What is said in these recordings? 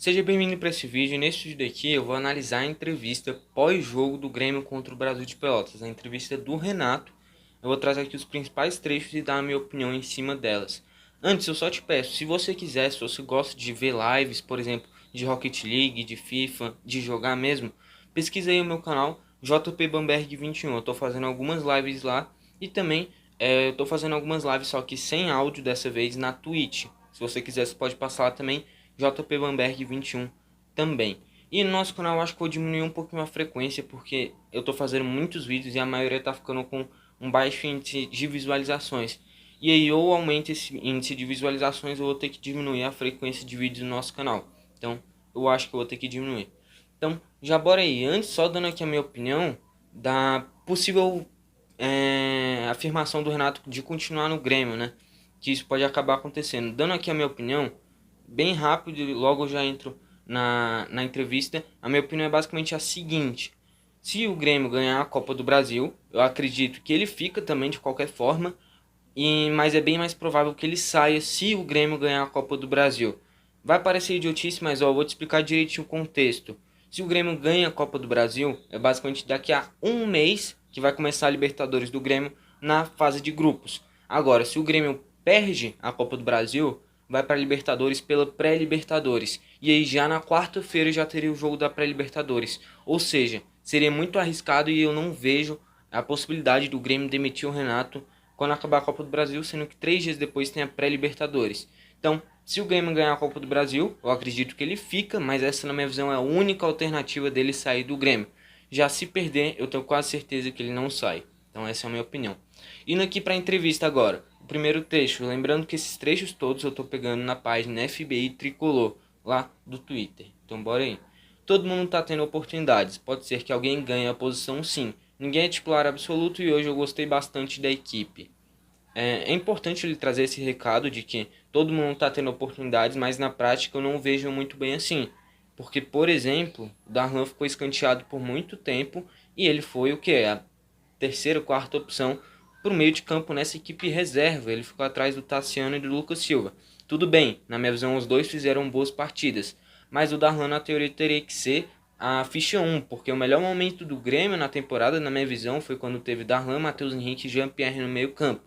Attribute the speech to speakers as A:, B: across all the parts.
A: Seja bem-vindo para esse vídeo. Neste vídeo aqui eu vou analisar a entrevista pós-jogo do Grêmio contra o Brasil de Pelotas, a entrevista do Renato. Eu vou trazer aqui os principais trechos e dar a minha opinião em cima delas. Antes, eu só te peço, se você quiser, se você gosta de ver lives, por exemplo, de Rocket League, de FIFA, de jogar mesmo, pesquisa aí o meu canal JP Bamberg 21. Eu estou fazendo algumas lives lá e também eu estou fazendo algumas lives só que sem áudio dessa vez na Twitch. Se você quiser, você pode passar lá também. JP Bamberg 21 também. E no nosso canal eu acho que vou diminuir um pouquinho a frequência, porque eu tô fazendo muitos vídeos e a maioria tá ficando com um baixo índice de visualizações. E aí ou aumenta esse índice de visualizações ou eu vou ter que diminuir a frequência de vídeos no nosso canal. Então eu acho que eu vou ter que diminuir. Então já bora aí. Antes, só dando aqui a minha opinião da possível afirmação do Renato de continuar no Grêmio, né? Que isso pode acabar acontecendo. Dando aqui a minha opinião, bem rápido e logo eu já entro na entrevista. A minha opinião é basicamente a seguinte: se o Grêmio ganhar a Copa do Brasil, eu acredito que ele fica também de qualquer forma, mas é bem mais provável que ele saia se o Grêmio ganhar a Copa do Brasil. Vai parecer idiotice, mas eu vou te explicar direitinho o contexto. Se o Grêmio ganha a Copa do Brasil, é basicamente daqui a um mês que vai começar a Libertadores do Grêmio na fase de grupos. Agora, se o Grêmio perde a Copa do Brasil, vai para a Libertadores pela pré-Libertadores. E aí já na quarta-feira já teria o jogo da pré-Libertadores. Ou seja, seria muito arriscado e eu não vejo a possibilidade do Grêmio demitir o Renato quando acabar a Copa do Brasil, sendo que 3 dias depois tem a pré-Libertadores. Então, se o Grêmio ganhar a Copa do Brasil, eu acredito que ele fica, mas essa na minha visão é a única alternativa dele sair do Grêmio. Já se perder, eu tenho quase certeza que ele não sai. Então essa é a minha opinião. Indo aqui para a entrevista agora. O primeiro trecho, lembrando que esses trechos todos eu estou pegando na página FBI Tricolor, lá do Twitter. Então bora aí. Todo mundo está tendo oportunidades. Pode ser que alguém ganhe a posição, sim. Ninguém é titular absoluto e hoje eu gostei bastante da equipe. É importante ele trazer esse recado de que todo mundo está tendo oportunidades, mas na prática eu não vejo muito bem assim. Porque, por exemplo, o Darlan ficou escanteado por muito tempo e ele foi o que? A terceira, quarta opção para o meio de campo nessa equipe reserva. Ele ficou atrás do Tassiano e do Lucas Silva. Tudo bem, na minha visão os dois fizeram boas partidas, mas o Darlan na teoria teria que ser a ficha 1, porque o melhor momento do Grêmio na temporada, na minha visão, foi quando teve Darlan, Matheus Henrique e Jean-Pierre no meio campo.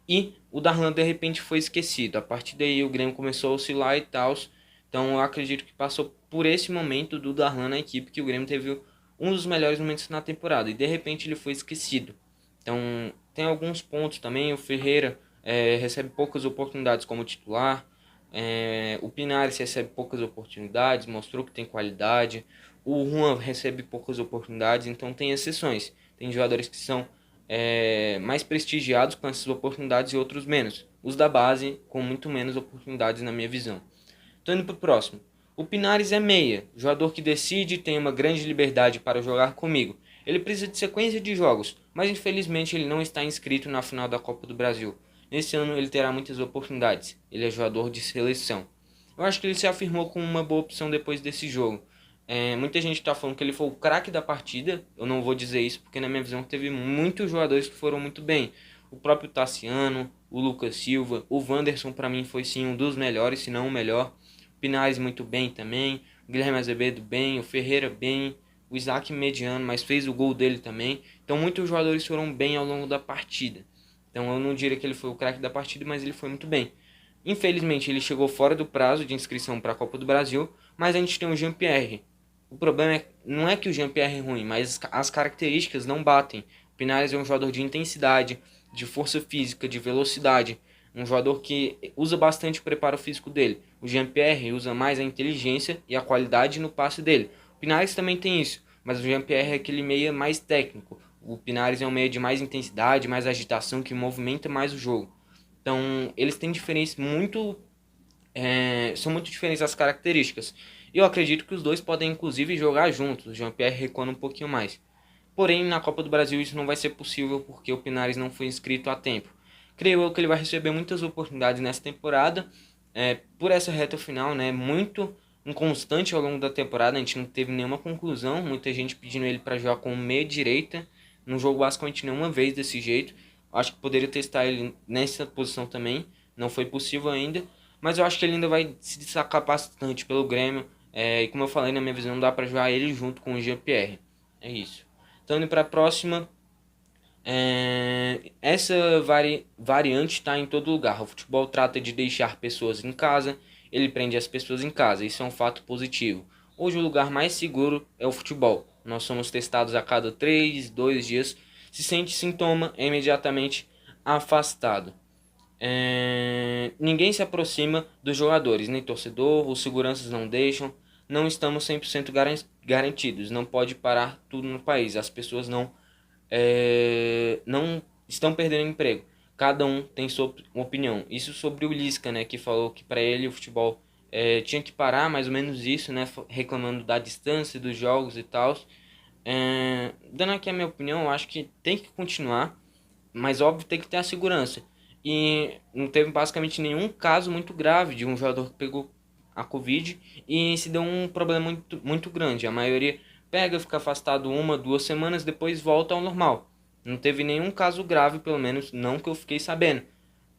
A: E o Darlan de repente foi esquecido. A partir daí o Grêmio começou a oscilar e tal. Então eu acredito que passou por esse momento do Darlan na equipe que o Grêmio teve um dos melhores momentos na temporada. E de repente ele foi esquecido. Então tem alguns pontos também. O Ferreira recebe poucas oportunidades como titular. O Pinares recebe poucas oportunidades, mostrou que tem qualidade. O Juan recebe poucas oportunidades, então tem exceções. Tem jogadores que são mais prestigiados com essas oportunidades e outros menos. Os da base com muito menos oportunidades na minha visão. Tô indo pro próximo. O Pinares é meia, jogador que decide e tem uma grande liberdade para jogar comigo. Ele precisa de sequência de jogos, mas infelizmente ele não está inscrito na final da Copa do Brasil. Nesse ano ele terá muitas oportunidades. Ele é jogador de seleção. Eu acho que ele se afirmou como uma boa opção depois desse jogo. Muita gente está falando que ele foi o craque da partida. Eu não vou dizer isso porque na minha visão teve muitos jogadores que foram muito bem. O próprio Tassiano, o Lucas Silva, o Wanderson para mim foi sim um dos melhores, se não o melhor. O Pinares muito bem também, o Guilherme Azevedo bem, o Ferreira bem, o Isaac mediano, mas fez o gol dele também. Então muitos jogadores foram bem ao longo da partida. Então eu não diria que ele foi o craque da partida, mas ele foi muito bem. Infelizmente ele chegou fora do prazo de inscrição para a Copa do Brasil, mas a gente tem o Jean-Pierre. O problema não é que o Jean-Pierre é ruim, mas as características não batem. O Pinares é um jogador de intensidade, de força física, de velocidade. Um jogador que usa bastante o preparo físico dele. O Jean-Pierre usa mais a inteligência e a qualidade no passe dele. O Pinares também tem isso, mas o Jean-Pierre é aquele meia mais técnico. O Pinares é um meia de mais intensidade, mais agitação, que movimenta mais o jogo. Então, eles têm diferenças muito são muito diferentes as características. Eu acredito que os dois podem inclusive jogar juntos, o Jean-Pierre recuando um pouquinho mais. Porém, na Copa do Brasil isso não vai ser possível porque o Pinares não foi inscrito a tempo. Creio eu que ele vai receber muitas oportunidades nessa temporada, por essa reta final, né, muito inconstante ao longo da temporada, a gente não teve nenhuma conclusão, muita gente pedindo ele para jogar com meia direita, não jogou basicamente nenhuma vez desse jeito. Acho que poderia testar ele nessa posição também, não foi possível ainda, mas eu acho que ele ainda vai se destacar bastante pelo Grêmio. E como eu falei, na minha visão, não dá para jogar ele junto com o Jean-Pierre. É isso. Então, indo para a próxima. Essa variante está em todo lugar. O futebol trata de deixar pessoas em casa, ele prende as pessoas em casa, isso é um fato positivo. Hoje o lugar mais seguro é o futebol. Nós somos testados a cada 3, 2 dias. Se sente sintoma, é imediatamente afastado. Ninguém se aproxima dos jogadores, nem torcedor, os seguranças não deixam. Não estamos 100% garantidos. Não pode parar tudo no país. As pessoas não estão perdendo emprego. Cada um tem sua opinião. Isso sobre o Lisca, né, que falou que para ele o futebol tinha que parar, mais ou menos isso, né, reclamando da distância dos jogos e tal. Dando aqui a minha opinião, eu acho que tem que continuar, mas óbvio tem que ter a segurança. E não teve basicamente nenhum caso muito grave de um jogador que pegou a Covid e se deu um problema muito grande. A maioria pega, fica afastado 1, 2 semanas, depois volta ao normal. Não teve nenhum caso grave, pelo menos não que eu fiquei sabendo.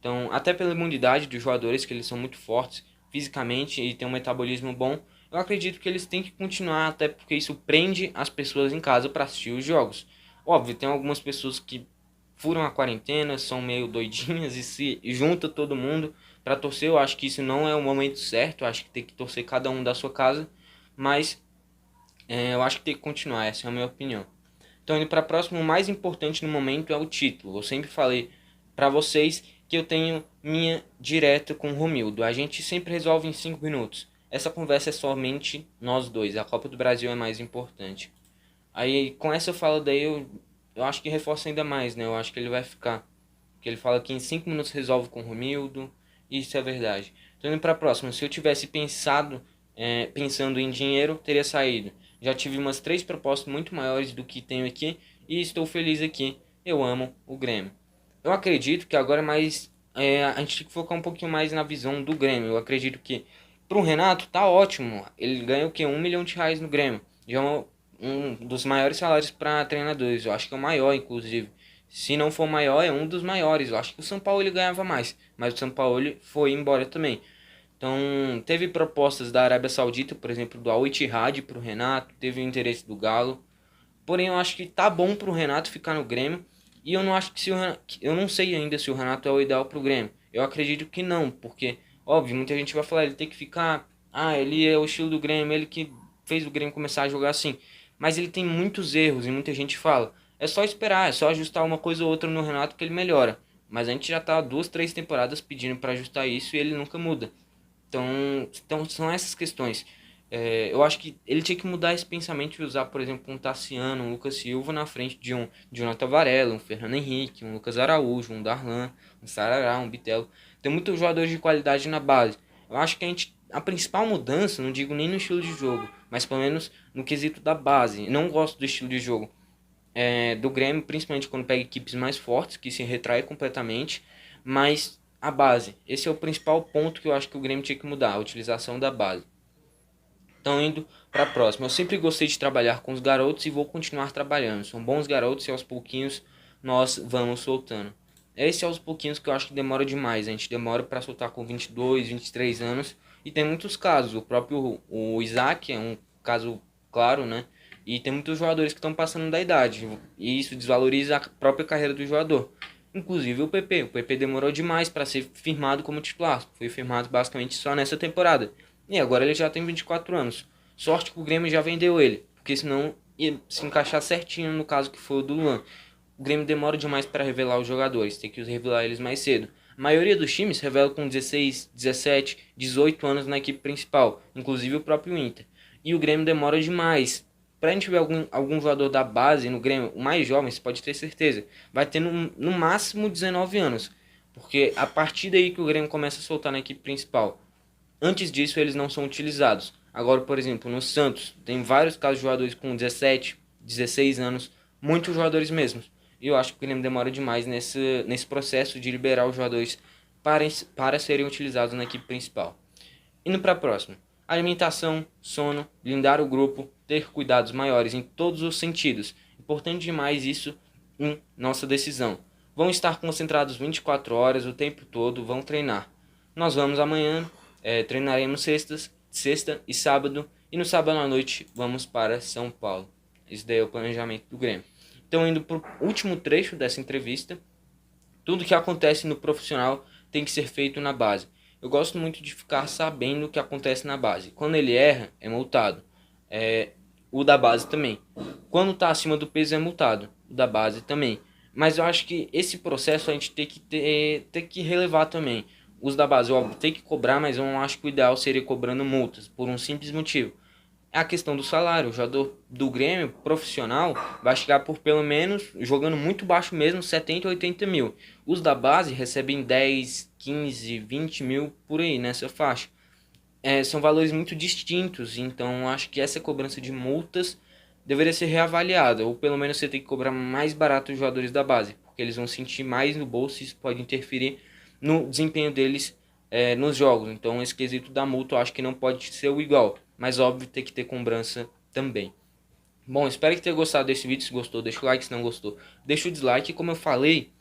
A: Então, até pela imunidade dos jogadores, que eles são muito fortes fisicamente e têm um metabolismo bom, eu acredito que eles têm que continuar, até porque isso prende as pessoas em casa para assistir os jogos. Óbvio, tem algumas pessoas que furam a quarentena, são meio doidinhas e se junta todo mundo para torcer. Eu acho que isso não é o momento certo, eu acho que tem que torcer cada um da sua casa, mas eu acho que tem que continuar, essa é a minha opinião. Então, indo para a próxima, o mais importante no momento é o título. Eu sempre falei para vocês que eu tenho minha direta com o Romildo. A gente sempre resolve em 5 minutos. Essa conversa é somente nós dois. A Copa do Brasil é mais importante. Aí, com essa fala daí, eu acho que reforça ainda mais, né? Eu acho que ele vai ficar. Porque ele fala que em 5 minutos resolve com o Romildo. Isso é verdade. Então, indo para a próxima. Se eu tivesse pensando em dinheiro, teria saído. Já tive umas 3 propostas muito maiores do que tenho aqui e estou feliz aqui. Eu amo o Grêmio. Eu acredito que agora a gente tem que focar um pouquinho mais na visão do Grêmio. Eu acredito que pro Renato tá ótimo. Ele ganha o quê? R$ 1 milhão no Grêmio. Já é um dos maiores salários para treinadores. Eu acho que é o maior, inclusive. Se não for maior, é um dos maiores. Eu acho que o São Paulo ele ganhava mais, mas o São Paulo foi embora também. Então, teve propostas da Arábia Saudita, por exemplo, do Al Ittihad para o Renato, teve o interesse do Galo. Porém, eu acho que tá bom para o Renato ficar no Grêmio. E eu não acho que eu não sei ainda se o Renato é o ideal para o Grêmio. Eu acredito que não, porque óbvio, muita gente vai falar, ele tem que ficar, ele é o estilo do Grêmio, ele que fez o Grêmio começar a jogar assim. Mas ele tem muitos erros e muita gente fala, é só esperar, é só ajustar uma coisa ou outra no Renato que ele melhora. Mas a gente já tá 2, 3 temporadas pedindo para ajustar isso e ele nunca muda. Então são essas questões. Eu acho que ele tinha que mudar esse pensamento e usar, por exemplo, um Tassiano, um Lucas Silva na frente de um Jonathan Varela, um Fernando Henrique, um Lucas Araújo, um Darlan, um Sarará, um Bitelo. Tem muitos jogadores de qualidade na base. Eu acho que a principal mudança, não digo nem no estilo de jogo, mas pelo menos no quesito da base. Eu não gosto do estilo de jogo do Grêmio, principalmente quando pega equipes mais fortes, que se retrai completamente, mas a base. Esse é o principal ponto que eu acho que o Grêmio tinha que mudar, a utilização da base. Então, indo para a próxima. Eu sempre gostei de trabalhar com os garotos e vou continuar trabalhando. São bons garotos e aos pouquinhos nós vamos soltando. Esse é aos pouquinhos que eu acho que demora demais. A gente demora para soltar com 22, 23 anos. E tem muitos casos. O próprio o Isaac é um caso claro, né? E tem muitos jogadores que estão passando da idade. E isso desvaloriza a própria carreira do jogador. Inclusive o PP. O PP demorou demais para ser firmado como titular. Foi firmado basicamente só nessa temporada. E agora ele já tem 24 anos. Sorte que o Grêmio já vendeu ele, porque senão ia se encaixar certinho no caso que foi o do Luan. O Grêmio demora demais para revelar os jogadores, tem que revelar eles mais cedo. A maioria dos times revela com 16, 17, 18 anos na equipe principal, inclusive o próprio Inter. E o Grêmio demora demais. Pra gente ver algum jogador da base no Grêmio, o mais jovem, você pode ter certeza, vai ter no máximo 19 anos. Porque a partir daí que o Grêmio começa a soltar na equipe principal. Antes disso, eles não são utilizados. Agora, por exemplo, no Santos, tem vários casos de jogadores com 17, 16 anos, muitos jogadores mesmos. E eu acho que o Grêmio demora demais nesse processo de liberar os jogadores para serem utilizados na equipe principal. Indo para a próxima. Alimentação, sono, blindar o grupo, ter cuidados maiores em todos os sentidos. Importante demais isso em nossa decisão. Vão estar concentrados 24 horas o tempo todo, vão treinar. Nós vamos amanhã, treinaremos sexta e sábado E no sábado à noite vamos para São Paulo. Esse daí é o planejamento do Grêmio. Então, indo para o último trecho dessa entrevista, tudo que acontece no profissional tem que ser feito na base. Eu gosto muito de ficar sabendo o que acontece na base. Quando ele erra, é multado. O da base também. Quando está acima do peso, é multado. O da base também. Mas eu acho que esse processo a gente tem que relevar também. Os da base, óbvio, tem que cobrar, mas eu não acho que o ideal seria cobrando multas, por um simples motivo. É a questão do salário. O jogador do Grêmio profissional vai chegar por pelo menos, jogando muito baixo mesmo, 70, 80 mil. Os da base recebem 10, 15, 20 mil por aí, nessa faixa. São valores muito distintos, então acho que essa cobrança de multas deveria ser reavaliada, ou pelo menos você tem que cobrar mais barato os jogadores da base, porque eles vão sentir mais no bolso e isso pode interferir no desempenho deles nos jogos. Então esse quesito da multa eu acho que não pode ser o igual, mas óbvio tem que ter cobrança também. Bom, espero que tenha gostado desse vídeo. Se gostou, deixa o like. Se não gostou, deixa o dislike. Como eu falei,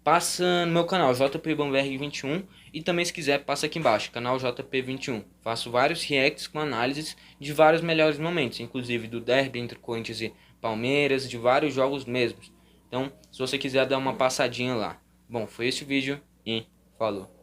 A: passa no meu canal JP Bamberg 21 e também se quiser passa aqui embaixo, canal JP 21. Faço vários reacts com análises de vários melhores momentos, inclusive do derby entre Corinthians e Palmeiras, de vários jogos mesmos. Então, se você quiser dar uma passadinha lá. Bom, foi esse o vídeo e falou.